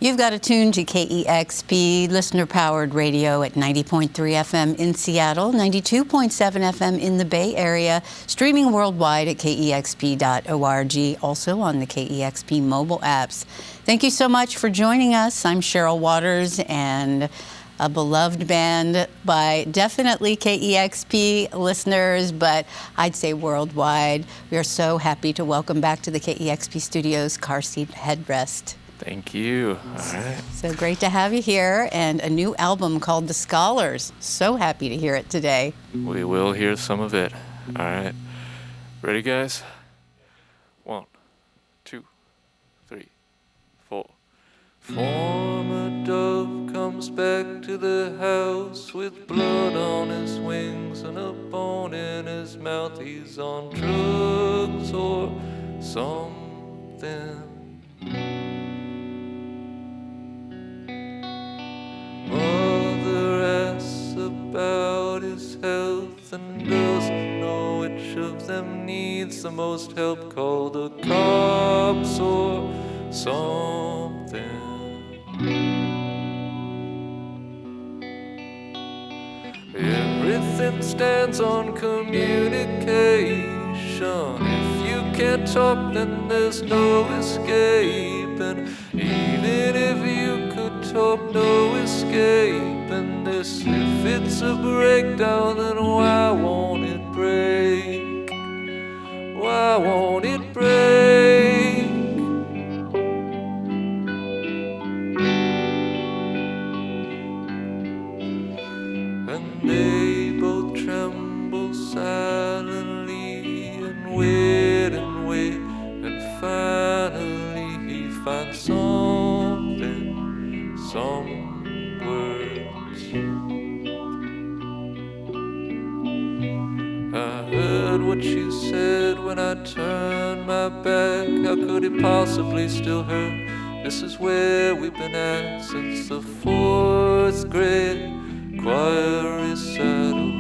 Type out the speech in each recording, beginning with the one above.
You've got a tune to KEXP, listener-powered radio at 90.3 FM in Seattle, 92.7 FM in the Bay Area, streaming worldwide at kexp.org, also on the KEXP mobile apps. Thank you so much for joining us. I'm Cheryl Waters, and a beloved band by definitely KEXP listeners, but I'd say worldwide. We are so happy to welcome back to the KEXP studios, Car Seat Headrest. Thank you. All right. So great to have you here, and a new album called The Scholars. So happy to hear it today. We will hear some of it. All right. Ready, guys? 1, 2, 3, 4. Former dove comes back to the house with blood on his wings and a bone in his mouth. He's on drugs or something. Mother asks about his health and doesn't know which of them needs the most help. Call the cops or something. Everything stands on communication. If you can't talk, then there's no escape. And even if you could talk, no escaping this. If it's a breakdown, then why won't it break? Why won't it break? And they both tremble silently and wait, and finally he finds something, some words. I heard what you said when I turned my back. How could it possibly still hurt? This is where we've been at since the 4th grade choir recital.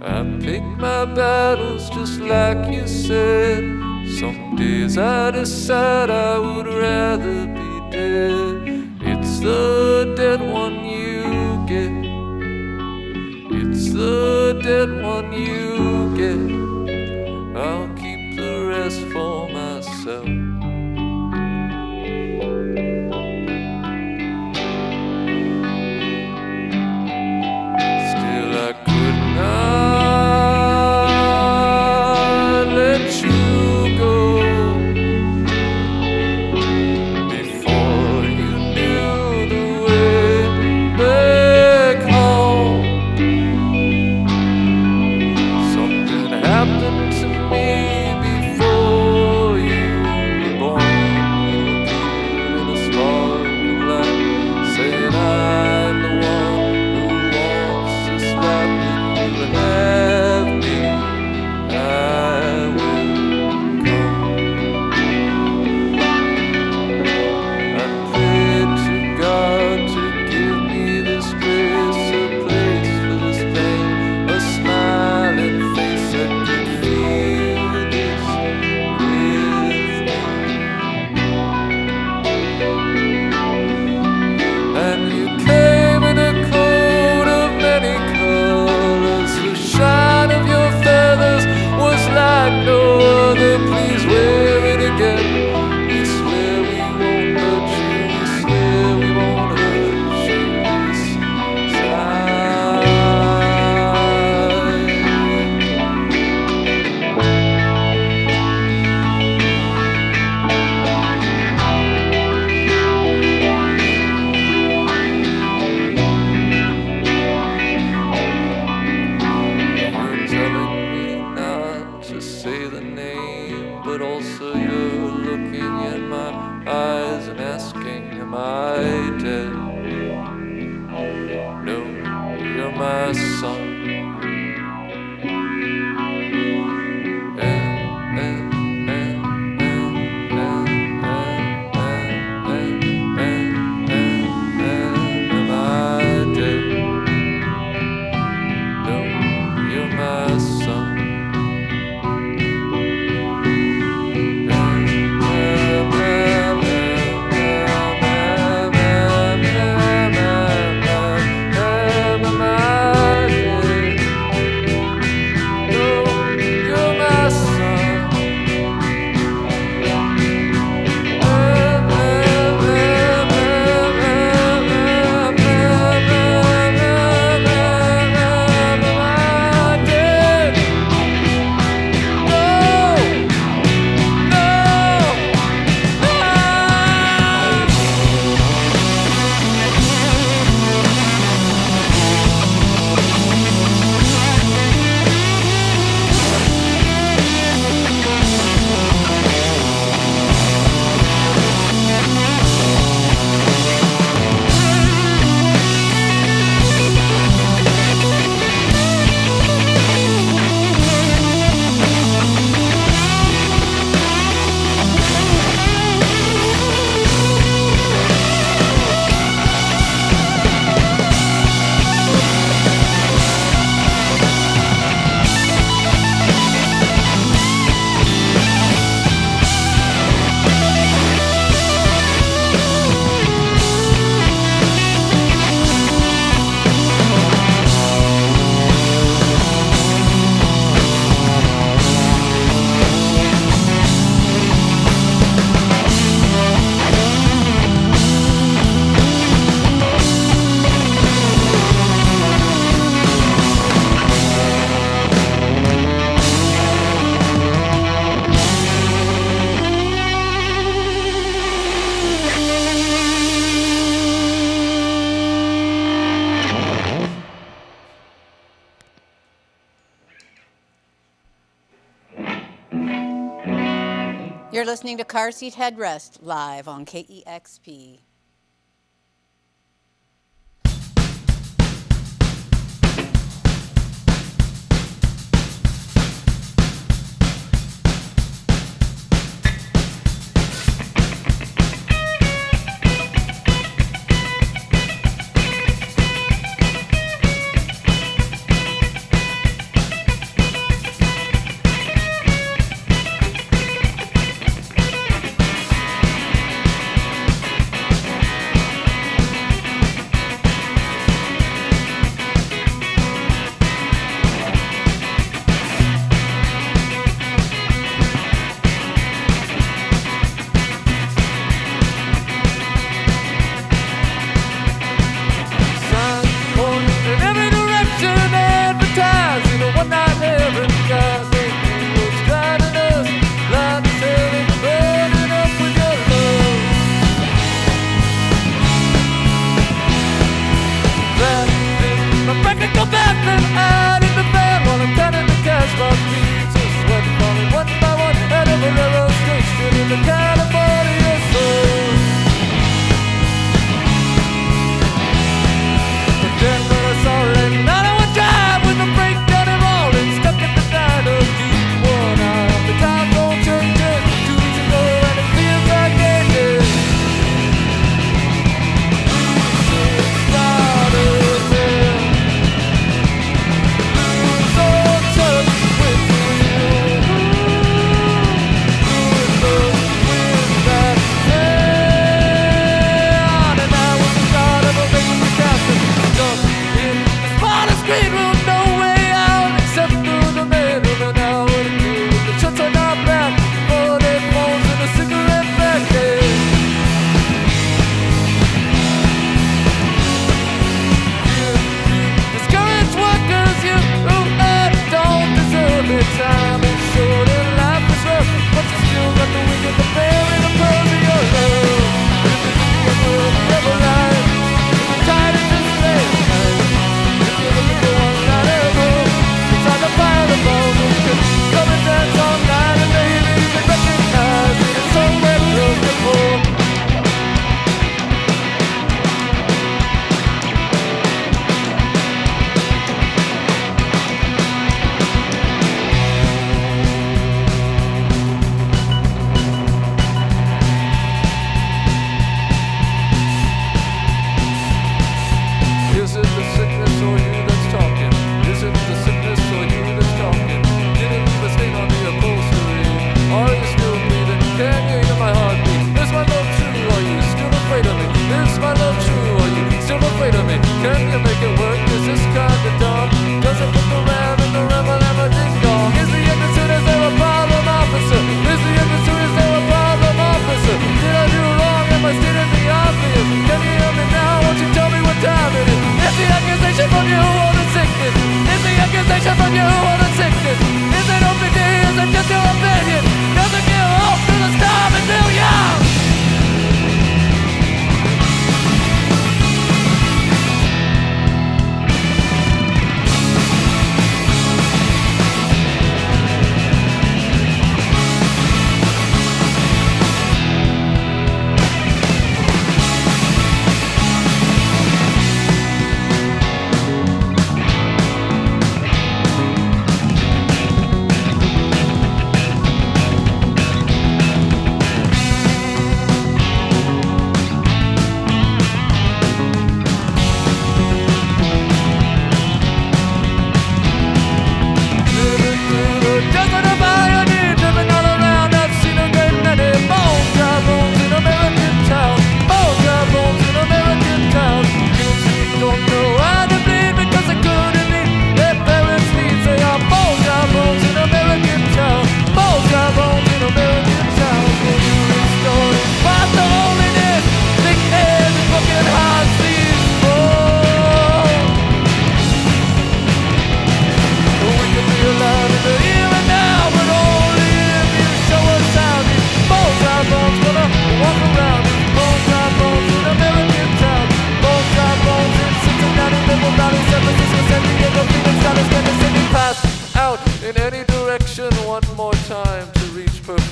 I pick my battles just like you said. Some days I decide I would rather be dead. It's the dead one you get. It's the dead one you get. I'll keep the rest for myself. Still I could not let you go before you knew the way back home. Something happened to me before you were born. You appeared in a spark of light, saying I'm the one who wants this life. If you have me, I will come. I prayed to God to give me this grace, a place for this pain, a smiling face that could feel this with me. And you came in a coat of many colors. The shine of your feathers was like no other. Please wear it again. We swear we won't hurt you. We swear we won't hurt you this time. You're telling me not to say the name, but also you're looking in my eyes and asking, am I dead? No, you're my son. Am I dead? No, you're my son. You're listening to Car Seat Headrest live on KEXP.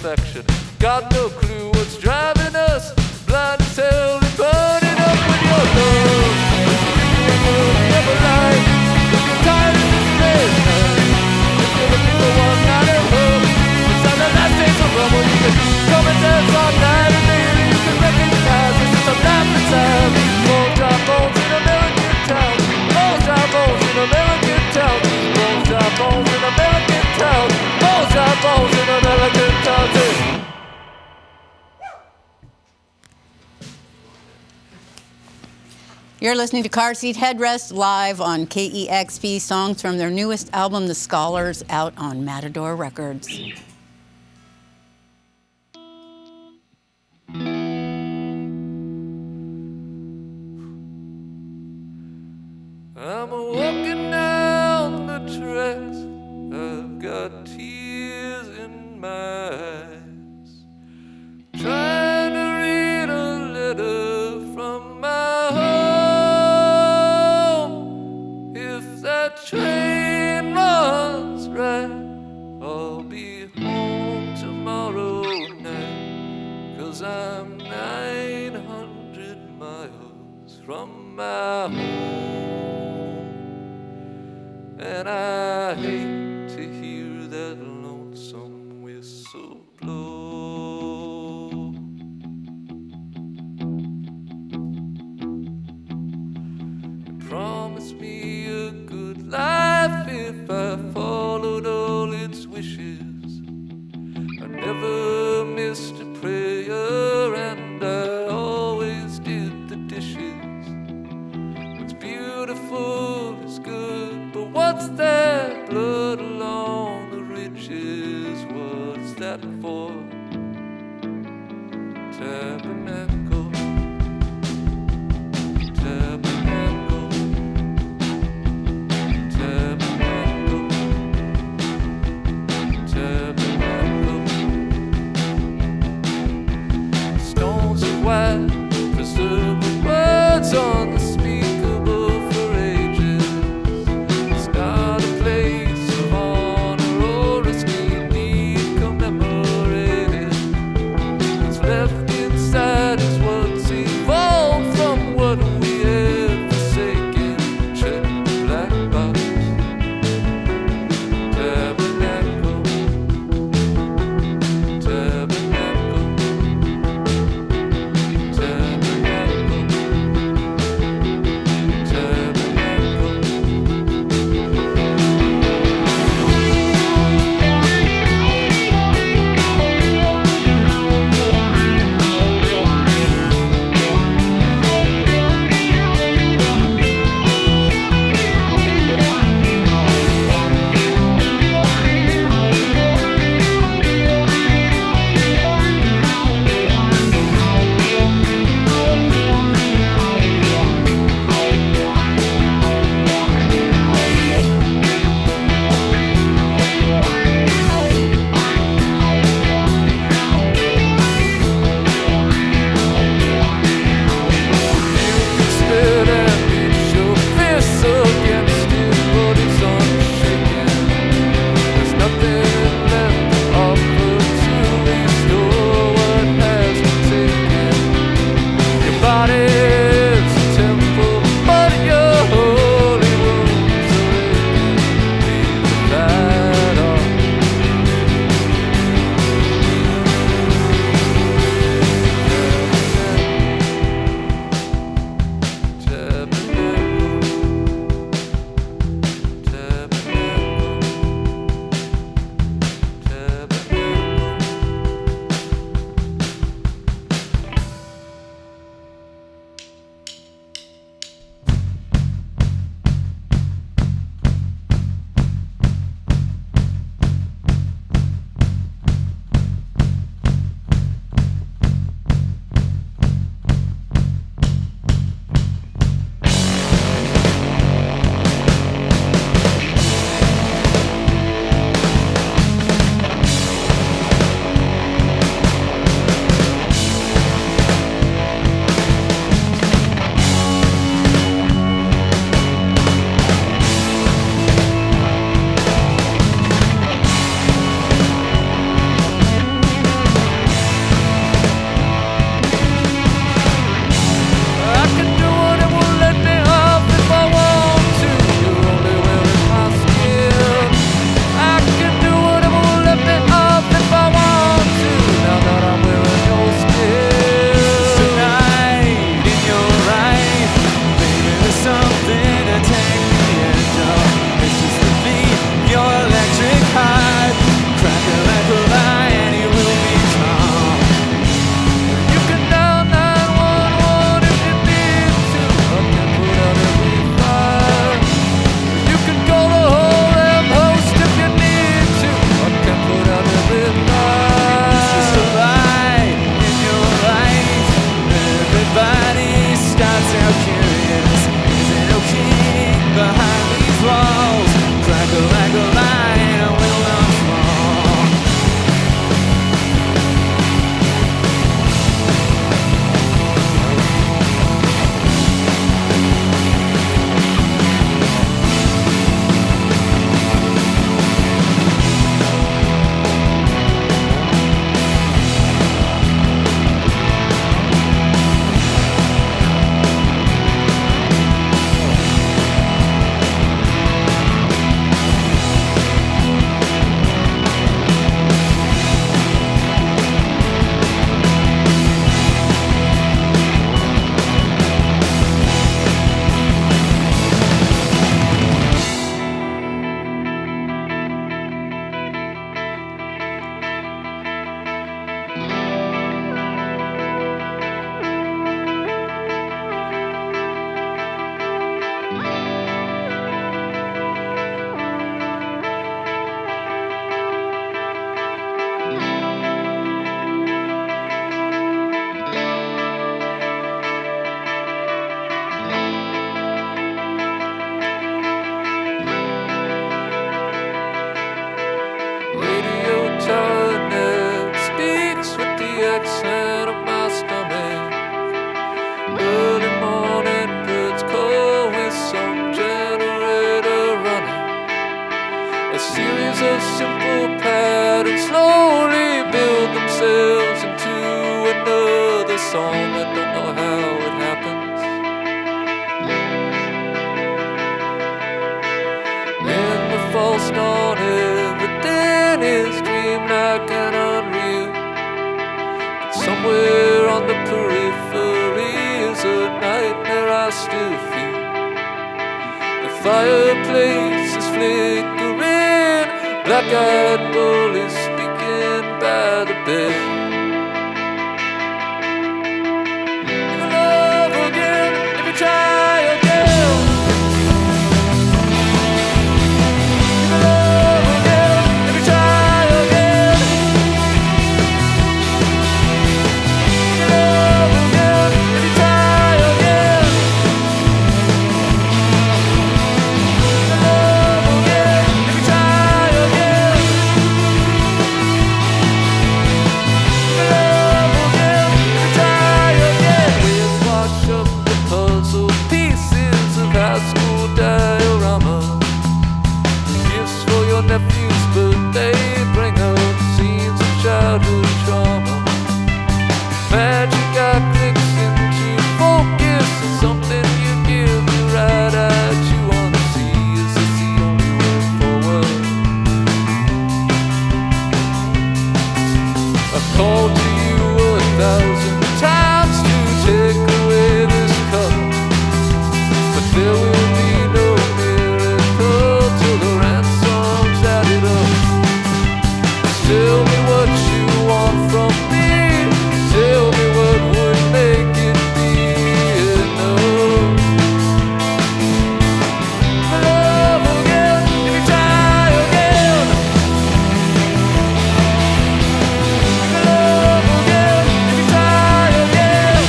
perfection. Got no clue what's driving us, blind as hell and burning up with your love. Never lie, you're tired of this place. You're looking for one night at home. It's on the last day for rumble. You can come and dance all night and maybe you can recognize this is a life inside. Bones dry bones in American town. Bones dry bones in American town. Bones dry bones in American town. Bones dry bones in American town. You're listening to Car Seat Headrest live on KEXP, songs from their newest album, The Scholars, out on Matador Records. I'm walking down the tracks, I've got tears in my eyes, trying to read a letter from my home. If that train runs right, I'll be home tomorrow night, 'cause I'm 900 miles from my home. And I hate to hear that lonesome whistle blow. It promised me a good life if I followed all its wishes. I never missed a prayer and I always did the dishes. What's beautiful is good, but what's that blood along the ridges? What's that for? Tabernacle, tabernacle, tabernacle, tabernacle. Stones of white, preserved with words on the speakable for ages. It's not a place of honor or a scheme need commemorated. It's left inside song, I don't know how it happens. In the false dawn, everything is dreamlike and unreal. But somewhere on the periphery is a nightmare I still feel. The fireplace is flickering, black-eyed bullies speaking by the bed. Try again. You can love again if you try again. You can love again if you try again. You can love again if you try again. You can love again if you try again. We'll wash up puzzle pieces of high school diorama. Gifts for your nephew's birthday, bring up scenes of childhood trauma. Magic eye clicks into focus, and something you give the right eye to wanna see. Is this the only way forward? I've called to you 1,000 times to take away this cup, but there will be no miracle till the ransom's added up. Tell me what you want from me. Tell me what would make it be enough. Love again if you try again. Love again if you try again.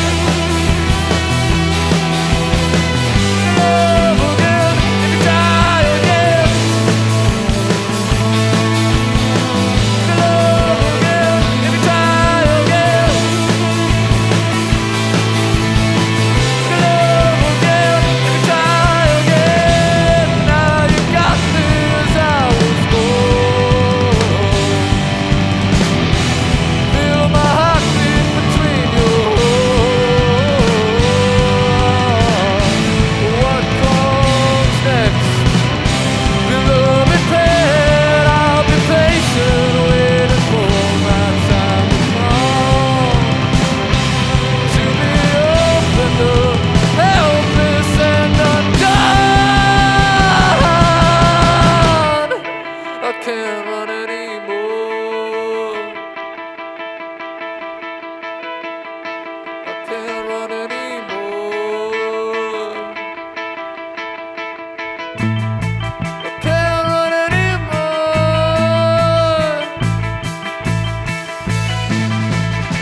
Love again if you try again. Love again if you try again. Love again if you try again. Now you got me as I was born. Feel my heartbeat between your what comes next? Beloved pet, I'll be patient, waiting for my time to come. To be opened up, helpless and undone. I can't run anymore. I can't run anymore. I can't run anymore.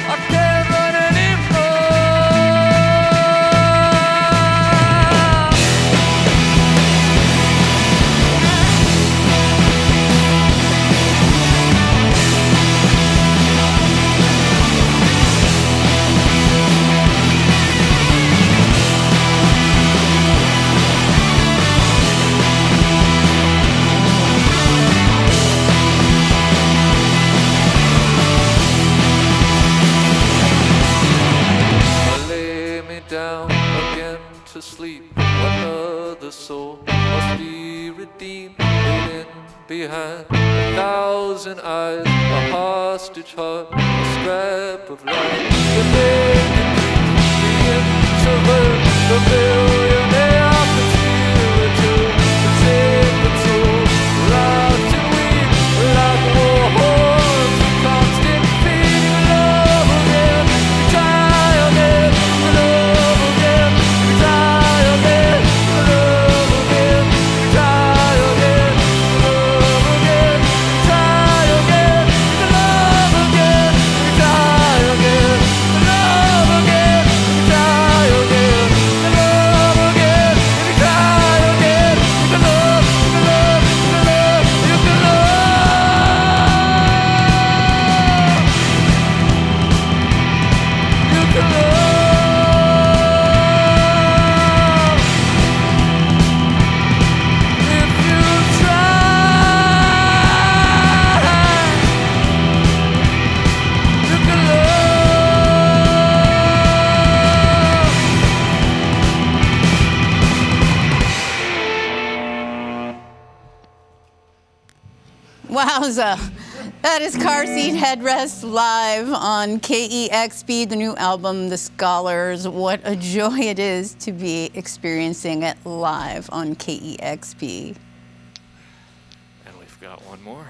I can't run I lay me down again to sleep. Another soul must be redeemed, hidden behind 1,000 eyes, a hostage heart, a scrap of life. The naked priest, the introvert, the millionaire conspirator, the sacred soul, rocked and weak like war horns, constant feeding. Love again, you try again. Love again, you try again. Love again, you try again. Love again, you try again. Love again, you try again. Love again, you try again. Love Wowza. That is Car Seat Headrest live on KEXP, the new album, The Scholars. What a joy it is to be experiencing it live on KEXP. And we've got one more.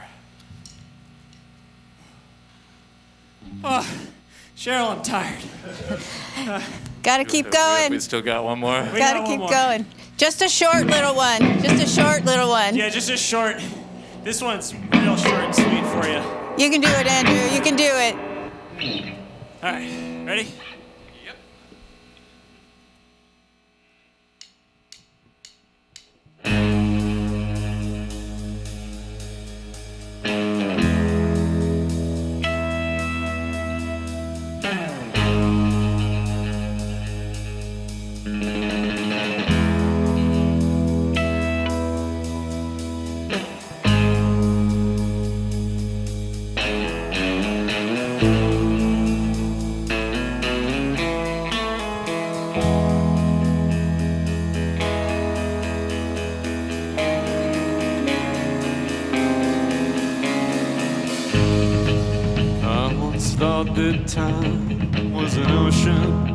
Oh, Cheryl, I'm tired. Gotta keep going. We still got one more. Gotta keep going. Just a short little one. Just a short little one. Yeah, just a short. This one's real short and sweet for you. You can do it, Andrew. You can do it. All right, ready? Thought that time was an ocean.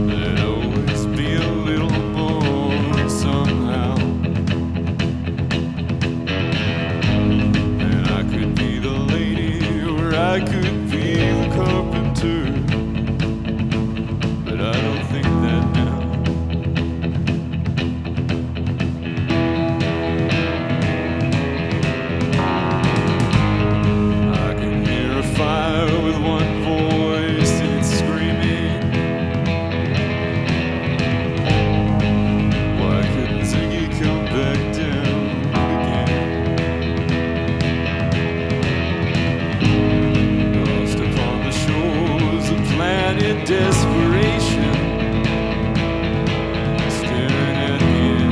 There'd always be a little more somehow. And I could be the lady or I could be the carpenter. But I don't think that now. Fire with one voice and it's screaming. Why couldn't Ziggy come back down again? Lost upon the shores of planet Desperation, staring at the end.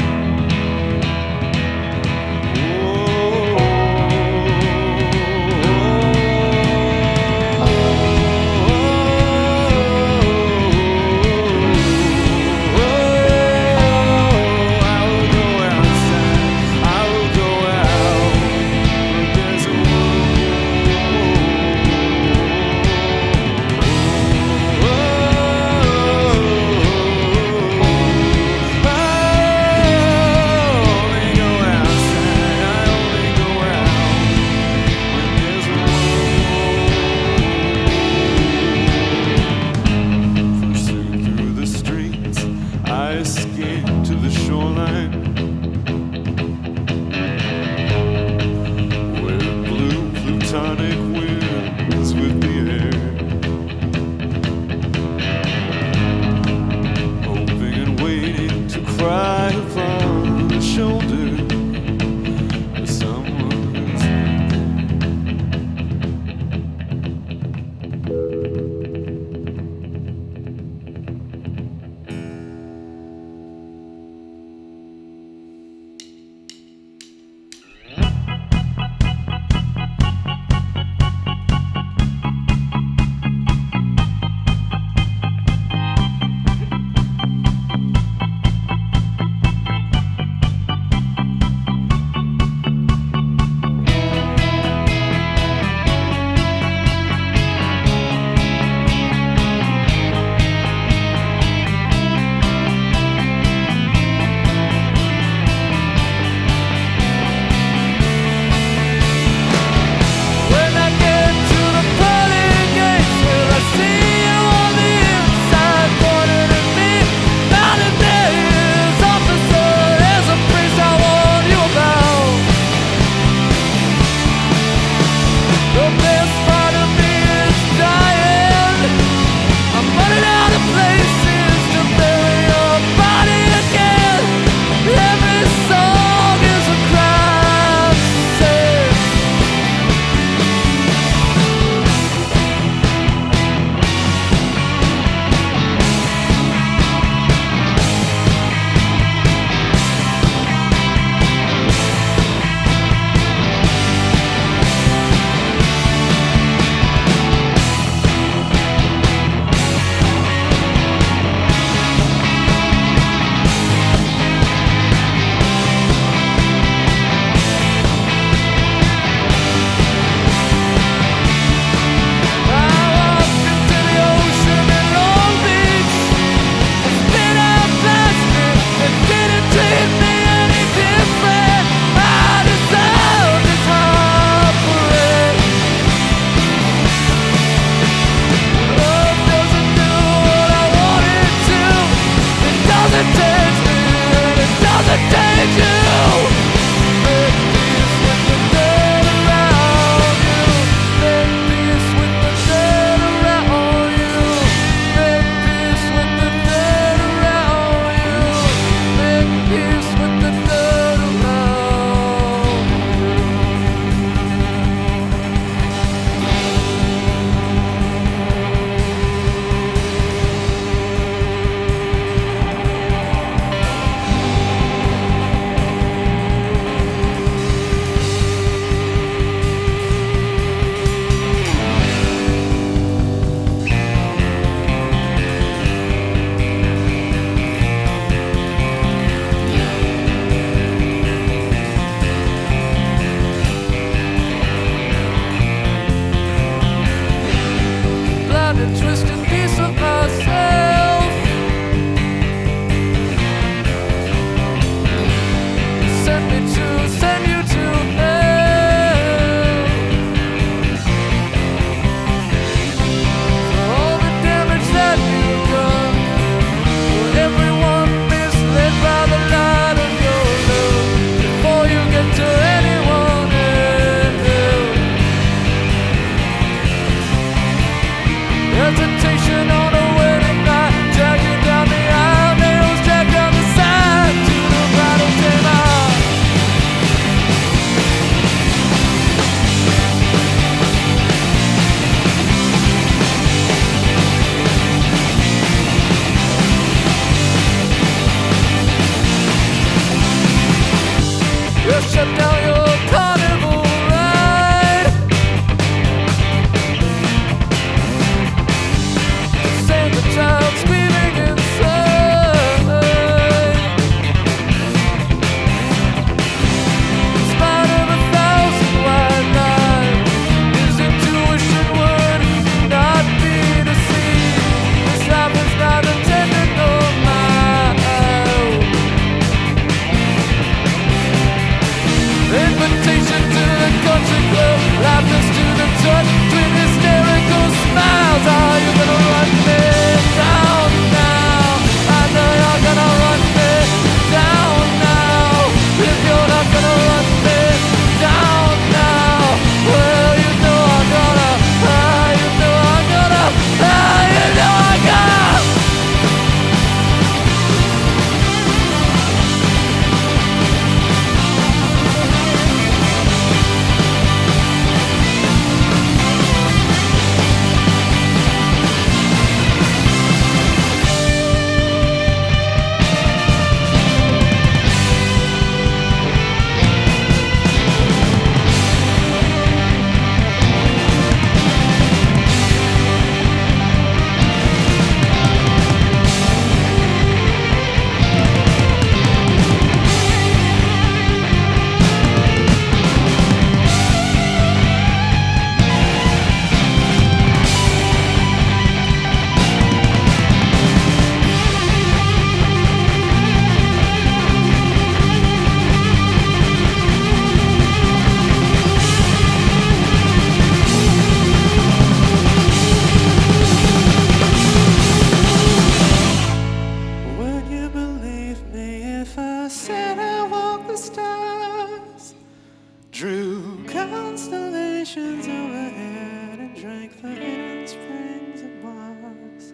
like the hidden springs of Mars.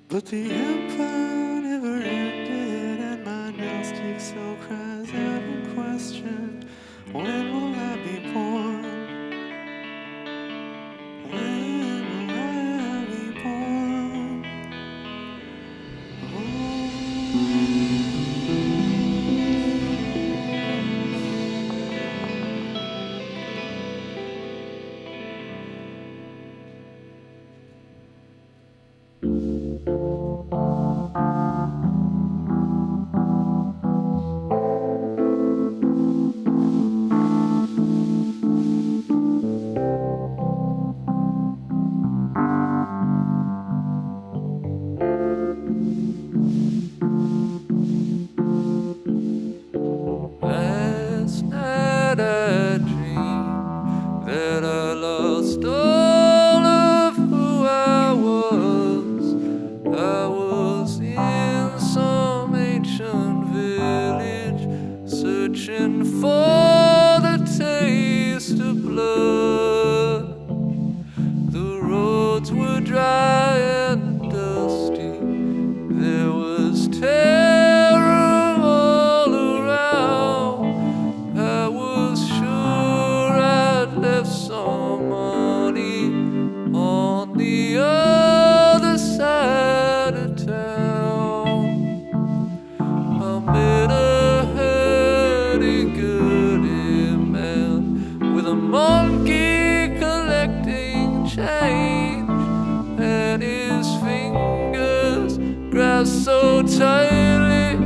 But the empire never ended, and my nail-stick still cries out in question. When will I be born? When will I be born? Last night I dreamed that I lost all of who I was. I was in some ancient village, searching for the taste of blood. The roads were dry and dusty. There was terror all around. I was sure I'd left some money on the other side of town. I met a hurdy-gurdy man with a monkey collecting change, and his fingers grasped so tightly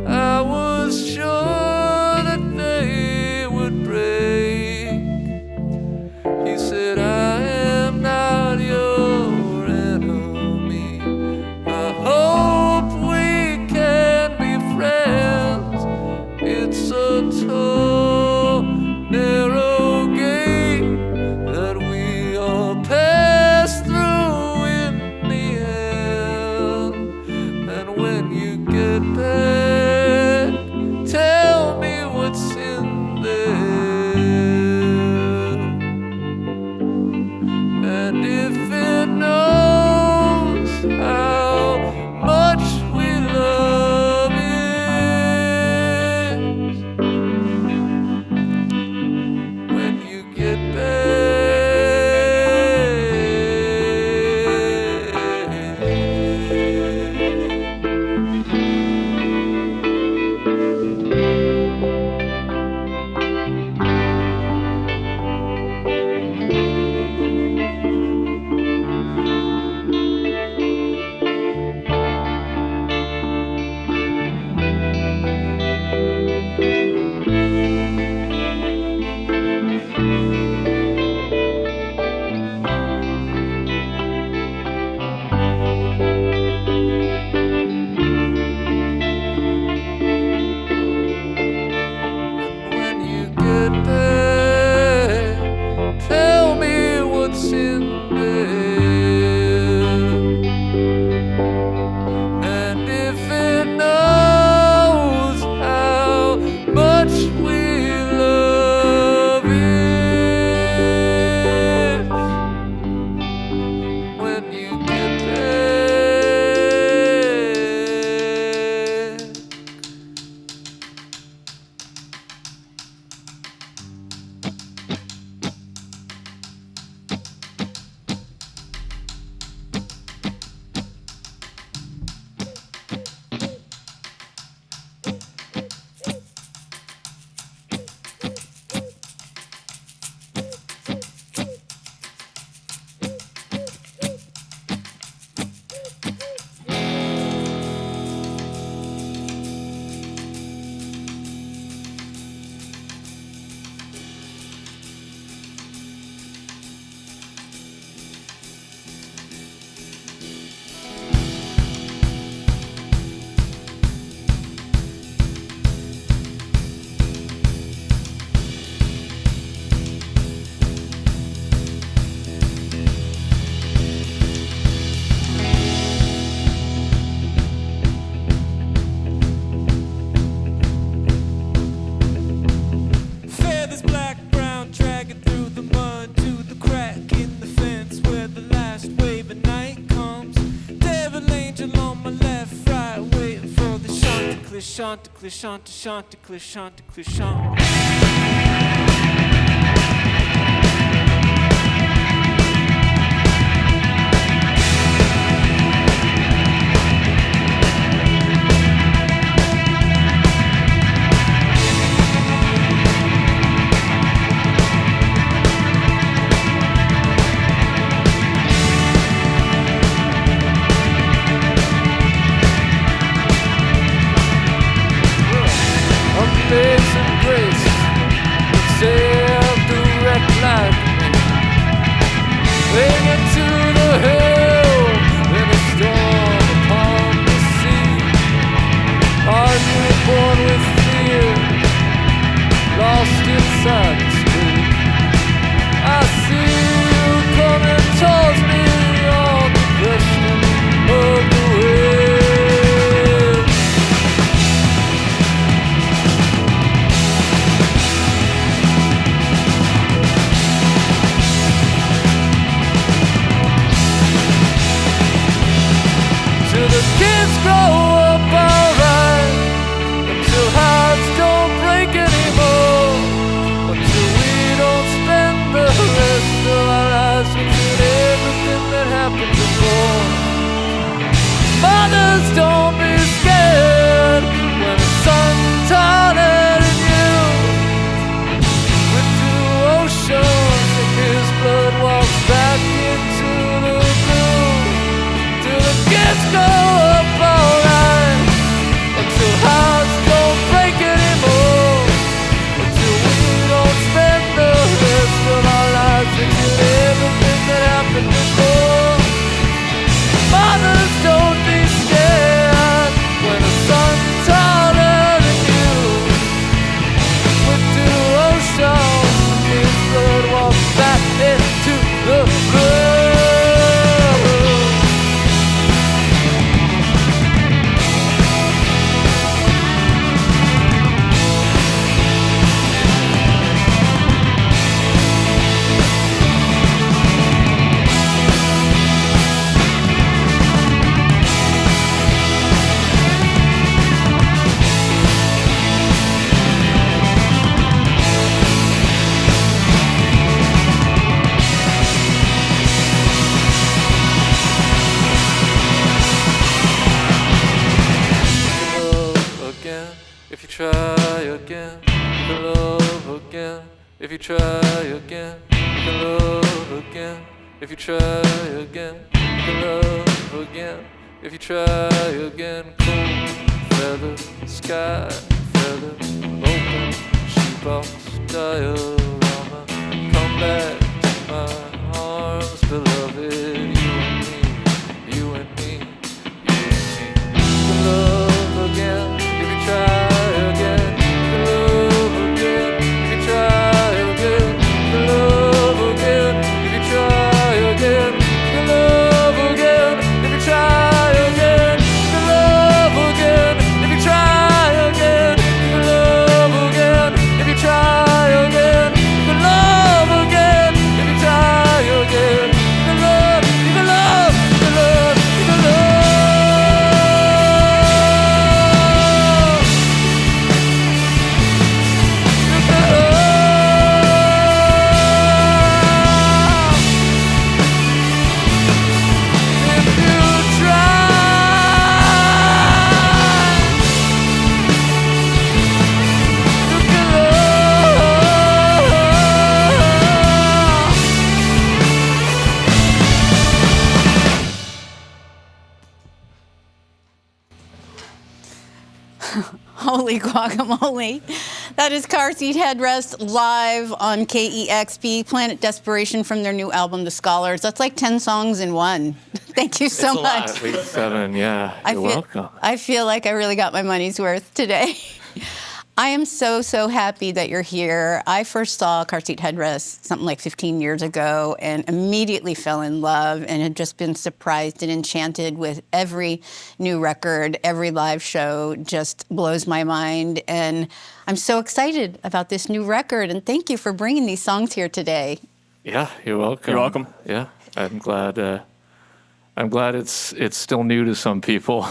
I was sure that they would break. He said, I am not your enemy. I hope we can be friends. It's a tall, narrow gate that we all pass through in the end. And when you get Clichant, clichant, clichant, clichant, clichant. Amazing grace, self-direct life, clinging to the hill in a storm upon the sea. Are you born with fear, lost inside the street? I see you coming towards me on the question of the wind. Till the kids grow up alright, until hearts don't break anymore, until we don't spend the rest of our lives with everything that happened before. Mothers, don't be scared when the sun's taller than you. With two oceans and his blood walks back into the blue. Till the kids go up alright, until hearts don't break anymore, until we don't spend the rest of our lives thinking everything that happened before. Mothers, don't be scared when the sun's taller than you. With two oceans, his blood walks back into the blue. If you try again, you can love again. If you try again, you can love again. If you try again, you can love again. If you try again, cold feather, sky feather, open shoebox diorama. Come back to my arms, beloved. You and me, you and me, you and me. You can love again. If you try again, you can love again. If you try again, you can love again. If you try again, you can love again. If you try again, you can love again. If you try again, you can love again. If you try again, you can love again. If you try again, you can love, you can love, you can love, you can love. Holy guacamole. That is Car Seat Headrest live on KEXP, Planet Desperation from their new album, The Scholars. That's like 10 songs in one. Thank you so much. At least 7, yeah. You're welcome. I feel like I really got my money's worth today. I am so, so happy that you're here. I first saw Car Seat Headrest something like 15 years ago and immediately fell in love and had just been surprised and enchanted with every new record. Every live show just blows my mind. And I'm so excited about this new record. And thank you for bringing these songs here today. Yeah, you're welcome. You're welcome. Yeah, I'm glad I'm glad it's still new to some people.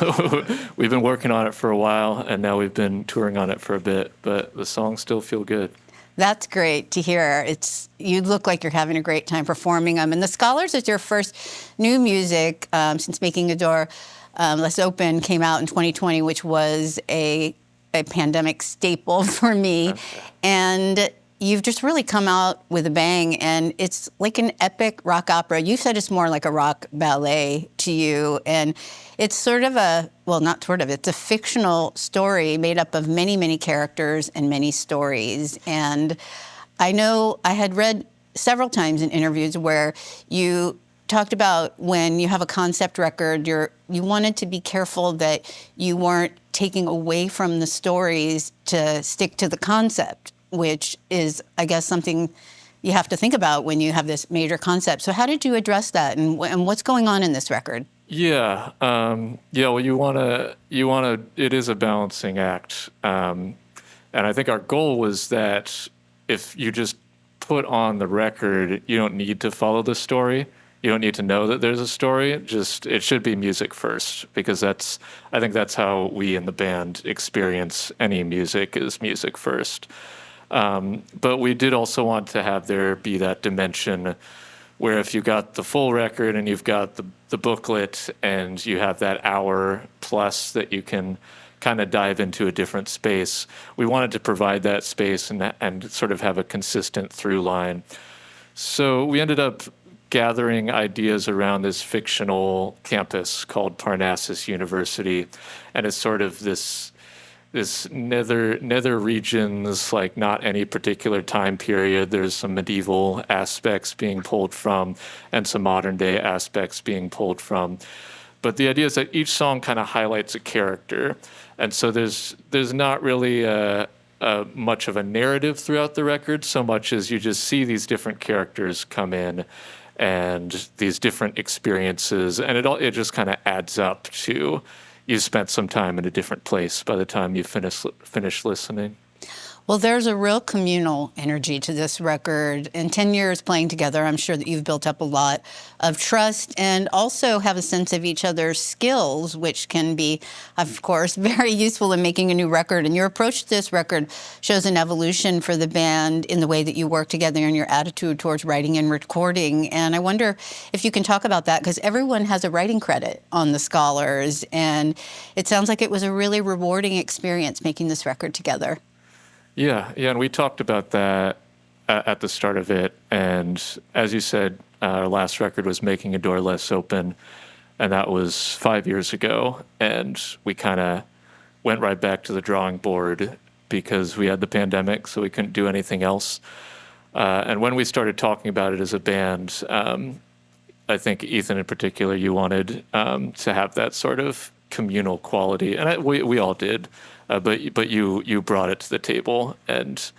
We've been working on it for a while, and now we've been touring on it for a bit, but the songs still feel good. That's great to hear. You look like you're having a great time performing them. And The Scholars is your first new music since Making a Door Less Open came out in 2020, which was a pandemic staple for me. And you've just really come out with a bang, and it's like an epic rock opera. You said it's more like a rock ballet to you, and it's sort of it's a fictional story made up of many, many characters and many stories. And I know I had read several times in interviews where you talked about when you have a concept record, you wanted to be careful that you weren't taking away from the stories to stick to the concept, which is, I guess, something you have to think about when you have this major concept. So how did you address that, and what's going on in this record? Yeah, well, it is a balancing act. And I think our goal was that if you just put on the record, you don't need to follow the story. You don't need to know that there's a story. It should be music first, because I think that's how we in the band experience any music, is music first. But we did also want to have there be that dimension where if you got the full record and you've got the booklet and you have that hour plus that you can kind of dive into a different space, we wanted to provide that space and sort of have a consistent through line. So we ended up gathering ideas around this fictional campus called Parnassus University, and it's sort of this nether regions, like not any particular time period. There's some medieval aspects being pulled from and some modern day aspects being pulled from. But the idea is that each song kind of highlights a character. And so there's not really much of a narrative throughout the record, so much as you just see these different characters come in and these different experiences, and it just kind of adds up to you spent some time in a different place by the time you finish listening. Well, there's a real communal energy to this record. In 10 years playing together, I'm sure that you've built up a lot of trust and also have a sense of each other's skills, which can be, of course, very useful in making a new record. And your approach to this record shows an evolution for the band in the way that you work together and your attitude towards writing and recording. And I wonder if you can talk about that, because everyone has a writing credit on The Scholars, and it sounds like it was a really rewarding experience making this record together. Yeah, and we talked about that at the start of it. And as you said, our last record was Making a Door Less Open, and that was 5 years ago. And we kind of went right back to the drawing board because we had the pandemic, so we couldn't do anything else. And when we started talking about it as a band, I think Ethan in particular, you wanted to have that sort of communal quality, and we all did. But you brought it to the table, and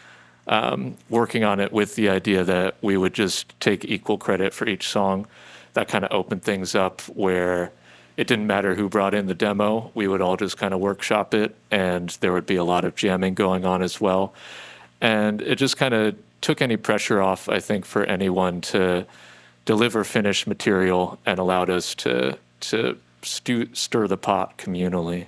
working on it with the idea that we would just take equal credit for each song, that kind of opened things up where it didn't matter who brought in the demo. We would all just kind of workshop it, and there would be a lot of jamming going on as well. And it just kind of took any pressure off, I think, for anyone to deliver finished material, and allowed us to stir the pot communally.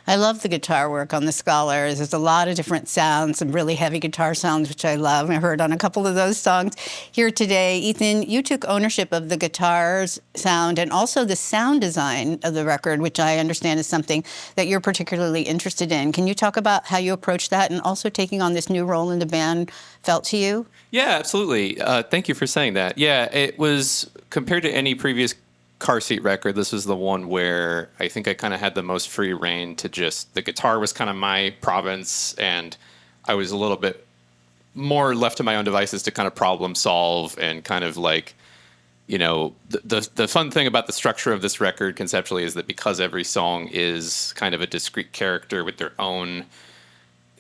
I love the guitar work on The Scholars. There's a lot of different sounds, some really heavy guitar sounds, which I love. I heard on a couple of those songs here today. Ethan, you took ownership of the guitar's sound and also the sound design of the record, which I understand is something that you're particularly interested in. Can you talk about how you approached that, and also taking on this new role in the band felt to you? Yeah, absolutely. Thank you for saying that. Yeah, it was, compared to any previous car seat record, this was the one where I think I kind of had the most free reign to just, the guitar was kind of my province, and I was a little bit more left to my own devices to kind of problem solve, and kind of like, you know, the fun thing about the structure of this record conceptually is that because every song is kind of a discrete character with their own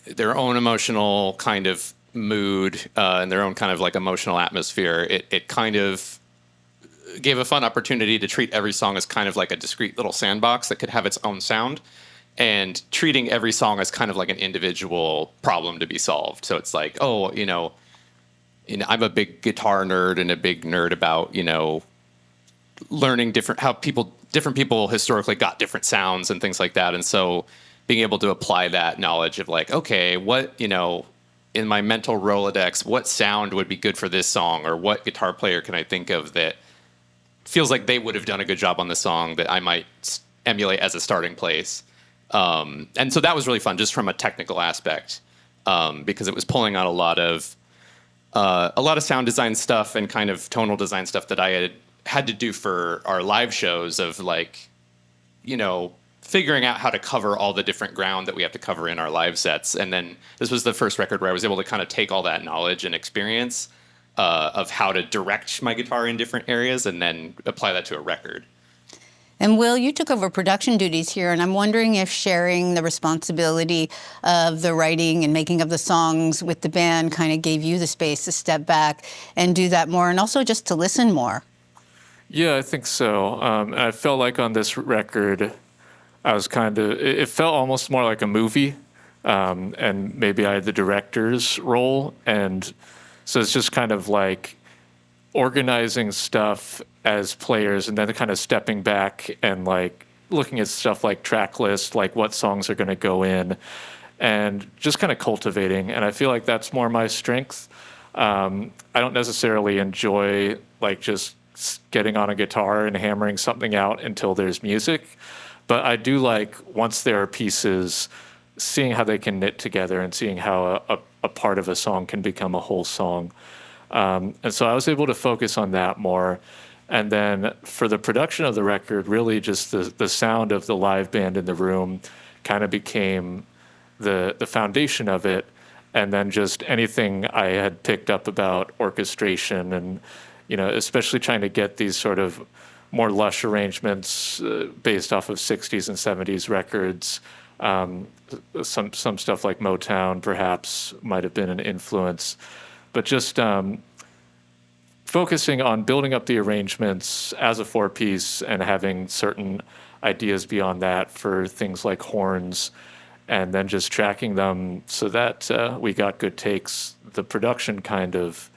emotional kind of mood and their own kind of like emotional atmosphere, it kind of gave a fun opportunity to treat every song as kind of like a discrete little sandbox that could have its own sound, and treating every song as kind of like an individual problem to be solved. So it's like, oh, you know, I'm a big guitar nerd and a big nerd about, you know, learning different people historically got different sounds and things like that. And so being able to apply that knowledge of like, okay, what, in my mental Rolodex, what sound would be good for this song, or what guitar player can I think of that feels like they would have done a good job on the song that I might emulate as a starting place. And so that was really fun just from a technical aspect, because it was pulling on a lot of sound design stuff and kind of tonal design stuff that I had to do for our live shows of like, figuring out how to cover all the different ground that we have to cover in our live sets. And then this was the first record where I was able to kind of take all that knowledge and experience of how to direct my guitar in different areas and then apply that to a record. And Will, you took over production duties here, and I'm wondering if sharing the responsibility of the writing and making of the songs with the band kind of gave you the space to step back and do that more, and also just to listen more. Yeah, I think so. I felt like on this record, I was it felt almost more like a movie, and maybe I had the director's role, and so it's just kind of like organizing stuff as players and then kind of stepping back and like looking at stuff like track list, like what songs are going to go in, and just kind of cultivating. And I feel like that's more my strength. I don't necessarily enjoy like just getting on a guitar and hammering something out until there's music. But I do like, once there are pieces, seeing how they can knit together and seeing how a part of a song can become a whole song. And so I was able to focus on that more. And then for the production of the record, really just the sound of the live band in the room kind of became the foundation of it. And then just anything I had picked up about orchestration and, especially trying to get these sort of more lush arrangements based off of 60s and 70s records. Some stuff like Motown perhaps might have been an influence. But just focusing on building up the arrangements as a four-piece and having certain ideas beyond that for things like horns, and then just tracking them so that we got good takes. The production kind of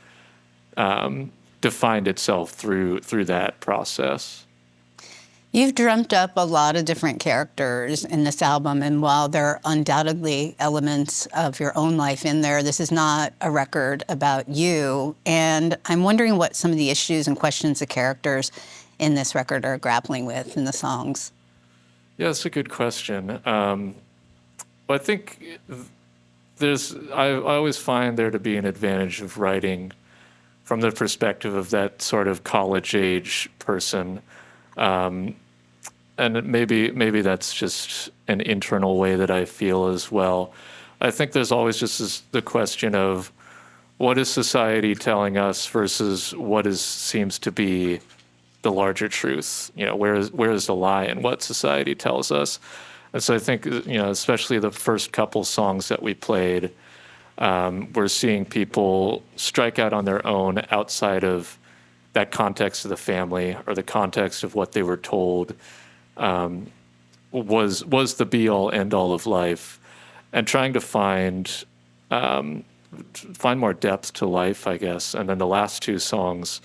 defined itself through that process. You've dreamt up a lot of different characters in this album, and while there are undoubtedly elements of your own life in there, this is not a record about you. And I'm wondering what some of the issues and questions the characters in this record are grappling with in the songs. Yeah, that's a good question. I think I always find there to be an advantage of writing from the perspective of that sort of college-age person. And maybe that's just an internal way that I feel as well. I think there's always just the question of what is society telling us versus what seems to be the larger truth. Where is the lie in what society tells us? And so I think, especially the first couple songs that we played, we're seeing people strike out on their own outside of that context of the family or the context of what they were told was the be-all, end-all of life, and trying to find more depth to life, I guess. And then the last two songs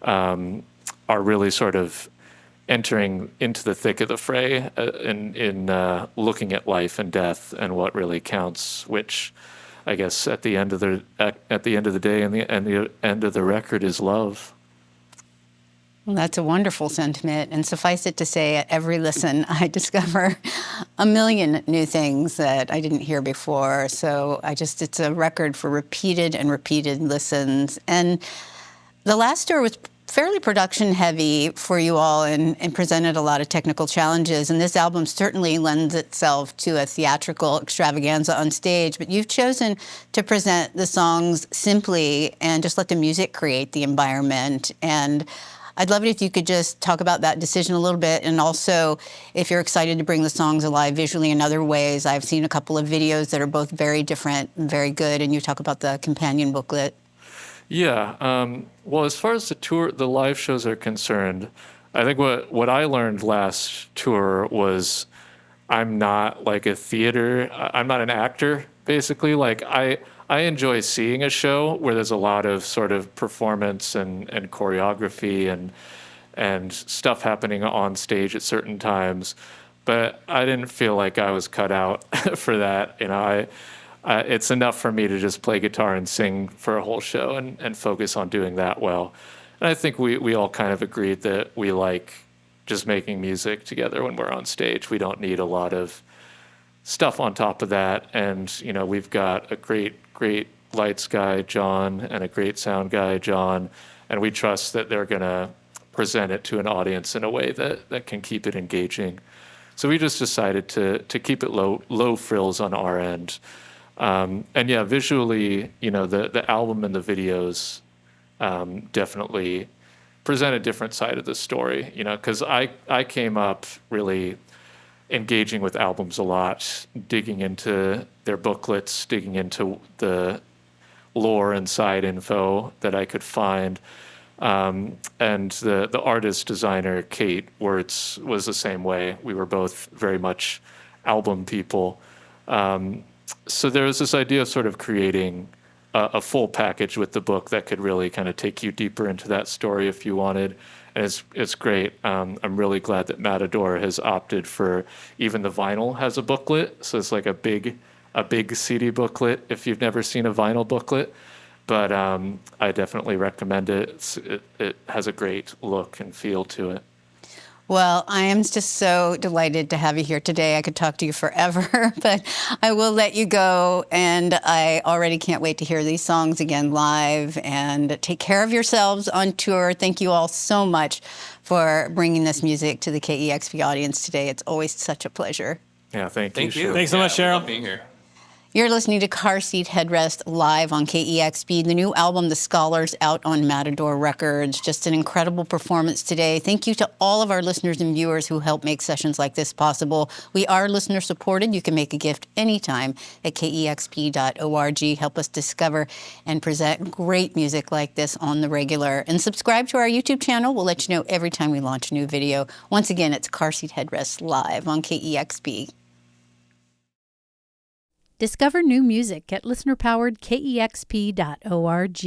are really sort of entering into the thick of the fray in looking at life and death and what really counts, which I guess at the end of the day and the end of the record is love. Well, that's a wonderful sentiment, and suffice it to say, at every listen, I discover a million new things that I didn't hear before. So it's a record for repeated and repeated listens. And the last tour was fairly production heavy for you all and presented a lot of technical challenges. And this album certainly lends itself to a theatrical extravaganza on stage, but you've chosen to present the songs simply and just let the music create the environment. And I'd love it if you could just talk about that decision a little bit, and also if you're excited to bring the songs alive visually in other ways. I've seen a couple of videos that are both very different and very good, and you talk about the companion booklet. Yeah. Well, as far as the live shows are concerned, I think what I learned last tour was I'm not like I'm not an actor, basically. Like I enjoy seeing a show where there's a lot of sort of performance and choreography and and stuff happening on stage at certain times. But I didn't feel like I was cut out for that. It's enough for me to just play guitar and sing for a whole show and focus on doing that well. And I think we all kind of agreed that we like just making music together when we're on stage. We don't need a lot of stuff on top of that. And, we've got a great lights guy, John, and a great sound guy, John, and we trust that they're going to present it to an audience in a way that can keep it engaging. So we just decided to keep it low frills on our end. And yeah, visually, the album and the videos definitely present a different side of the story, because I came up really engaging with albums a lot, digging into their booklets, digging into the lore and side info that I could find. And the artist designer, Kate Wirtz, was the same way. We were both very much album people. So there was this idea of sort of creating a full package with the book that could really kind of take you deeper into that story if you wanted. And it's great. I'm really glad that Matador has opted for, even the vinyl has a booklet. So it's like a big CD booklet if you've never seen a vinyl booklet. But I definitely recommend it. It has a great look and feel to it. Well, I am just so delighted to have you here today. I could talk to you forever, but I will let you go. And I already can't wait to hear these songs again live. And take care of yourselves on tour. Thank you all so much for bringing this music to the KEXP audience today. It's always such a pleasure. Yeah, thank you. Thank you. Thanks so much, Cheryl. I love being here. You're listening to Car Seat Headrest live on KEXP, the new album, The Scholars, out on Matador Records. Just an incredible performance today. Thank you to all of our listeners and viewers who help make sessions like this possible. We are listener supported. You can make a gift anytime at KEXP.org. Help us discover and present great music like this on the regular. And subscribe to our YouTube channel. We'll let you know every time we launch a new video. Once again, it's Car Seat Headrest live on KEXP. Discover new music at listener-powered KEXP.org.